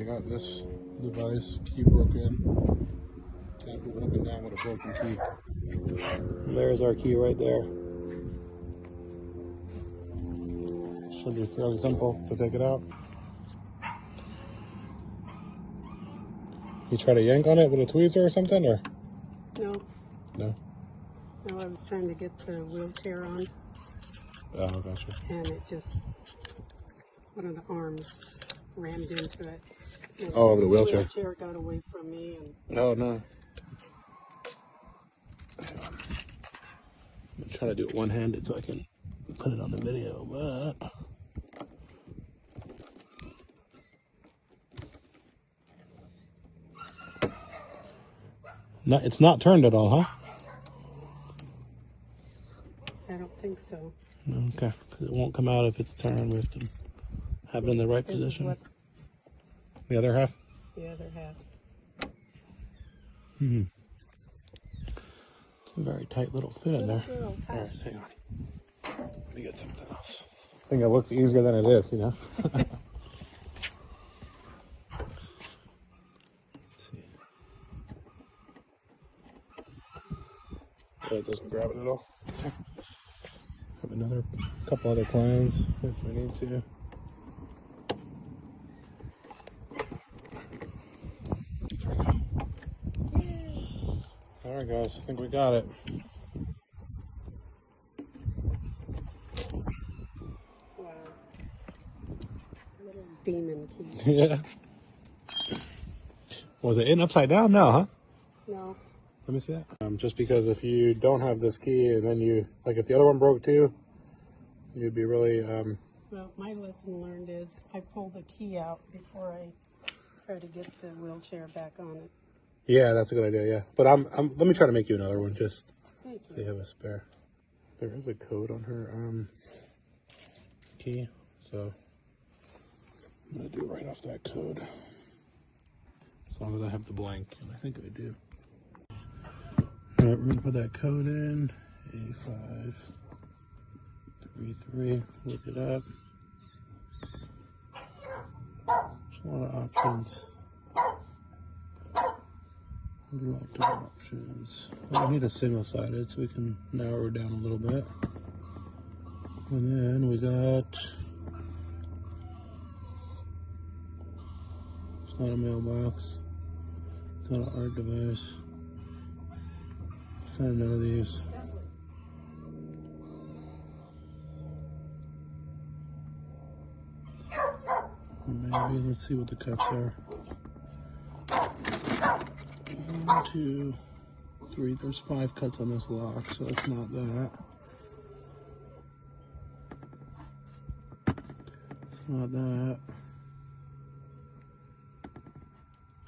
I got this device key broken. Can't move it up and down with a broken key. And there's our key right there. Should be fairly simple to take it out. You try to yank on it with a tweezer or something, or? No. No? No, I was trying to get the wheelchair on. Oh, gotcha. And it just, one of the arms rammed into it. And Oh, the wheelchair. The wheelchair got away from me. And Oh, no. I'm trying to do it one-handed so I can put it on the video, but... It's not turned at all, huh? I don't think so. Okay, because it won't come out if it's turned. We have to have it in the right position. The other half? The other half. It's a very tight little fit in there. All right, hang on. Let me get something else. I think it looks easier than it is, you know? Let's see. It doesn't grab it at all. Okay. Have another couple other plans if we need to. All right, guys, I think we got it. Wow. Little demon key. Yeah. Was it in upside down? No, huh? No. Let me see that. Just because if you don't have this key and then you, like if the other one broke too, you'd be really... Well, my lesson learned is I pull the key out before I try to get the wheelchair back on it. Yeah, that's a good idea, yeah. But let me try to make you another one just Thank so you have a spare. There is a code on her key, so I'm going to do it right off that code. As long as I have the blank, and I think I do. All right, we're going to put that code in, A533, look it up. There's a lot of options. A lot of options. But we need a single-sided so we can narrow it down a little bit. And then we got... It's not a mailbox. It's not an art device. It's kind of none of these. Maybe, let's see what the cuts are. 1, 2, 3. There's 5 cuts on this lock, so it's not that. It's not that.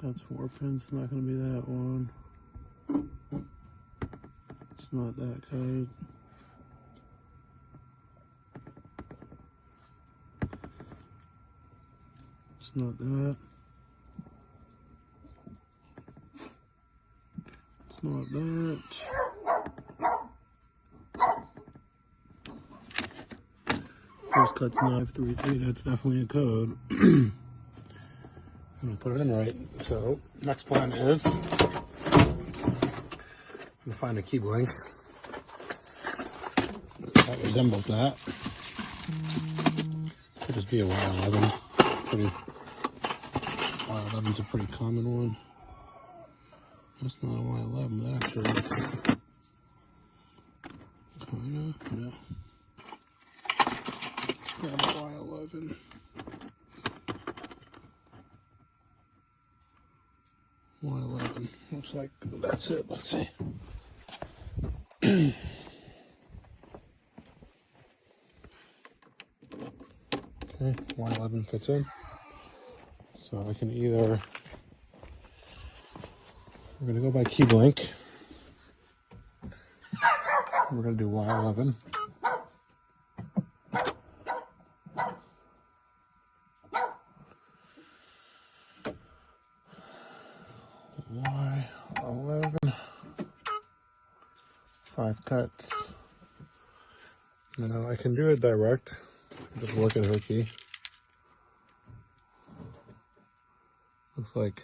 That's 4 pins. It's not going to be that one. It's not that code. It's not that. It's not that. First cut's 933. That's definitely a code. I'm gonna put it in right. So next plan is I'm gonna find a key blank that resembles that. Could just be a Y11. Y11's a pretty common one. That's not a Y11, that actually kinda, yeah. Let's grab a Y11. Y11. Looks like that's it. Let's see. Okay, Y11 fits in. So I can either, we're going to go by key blank. We're going to do Y11. Y11. 5 cuts. Now I can do it direct. Just look at her key. Looks like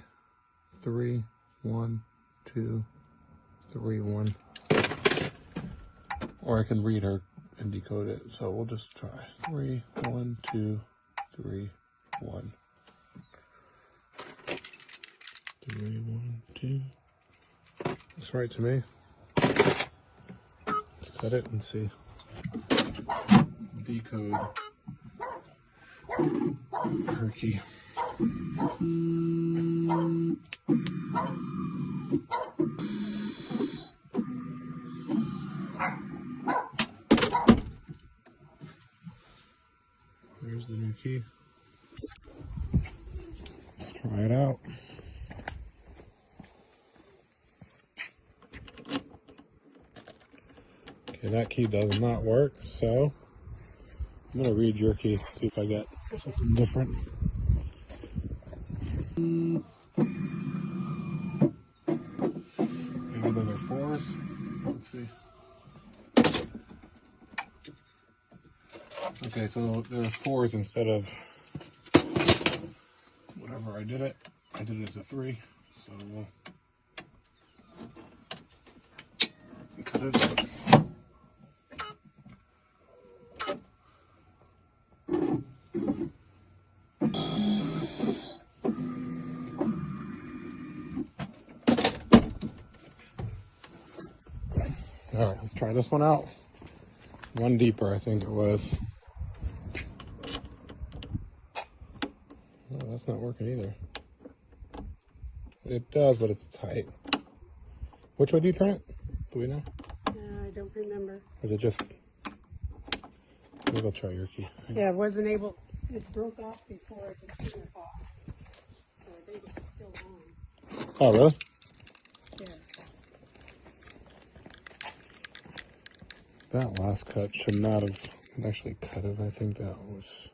3, 1, 2, 3, 1. Or I can read her and decode it. So we'll just try 3, 1, 2, 3, 1. 3, 1, 2. Looks right to me. Let's cut it and see. Decode her key. There's the new key. Let's try it out. Okay, that key does not work, so I'm gonna read your key, see if I get something different. Maybe those are 4s. Let's see. Okay, so there are 4s instead of whatever I did it. I did it as a 3, so we'll cut it out. All right, let's try this one out. One deeper, I think it was. Oh, that's not working either. It does, but it's tight. Which way do you turn it? Do we know? I don't remember. Is it just... Maybe I'll try your key. Yeah, I wasn't able, it broke off before I could turn it off. So I think it's still on. Oh, really? Yeah. That last cut should not have actually cut it. I think that was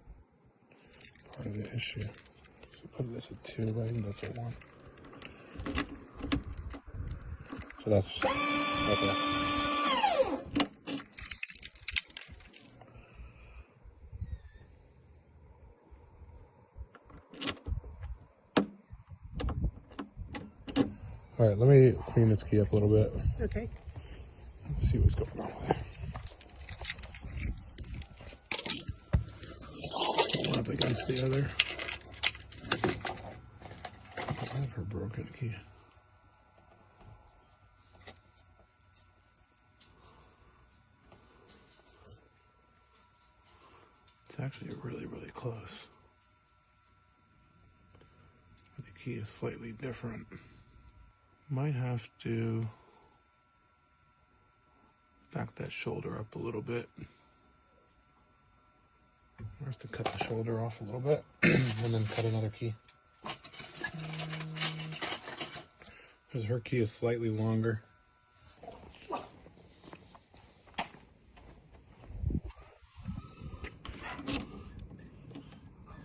part of the issue. So put this at 2, but I think that's a 1. So that's okay. All right, let me clean this key up a little bit. Okay. Let's see what's going on with it. One up against the other. I have her broken key. It's actually really, really close. The key is slightly different. Might have to back that shoulder up a little bit. I have to cut the shoulder off a little bit and then cut another key. Because her key is slightly longer.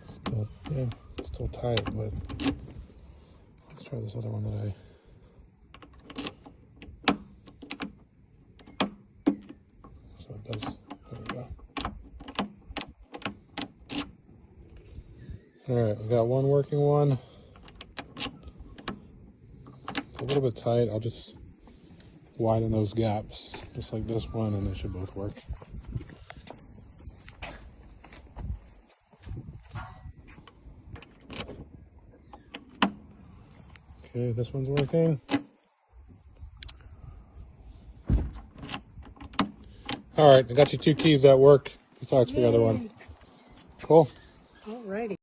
Still, yeah, it's still tight, but let's try this other one that I... So it does, there we go. All right, we got one working one. It's a little bit tight. I'll just widen those gaps, just like this one, and they should both work. Okay, this one's working. All right, I got you 2 keys that work besides the other one. Cool. Alrighty.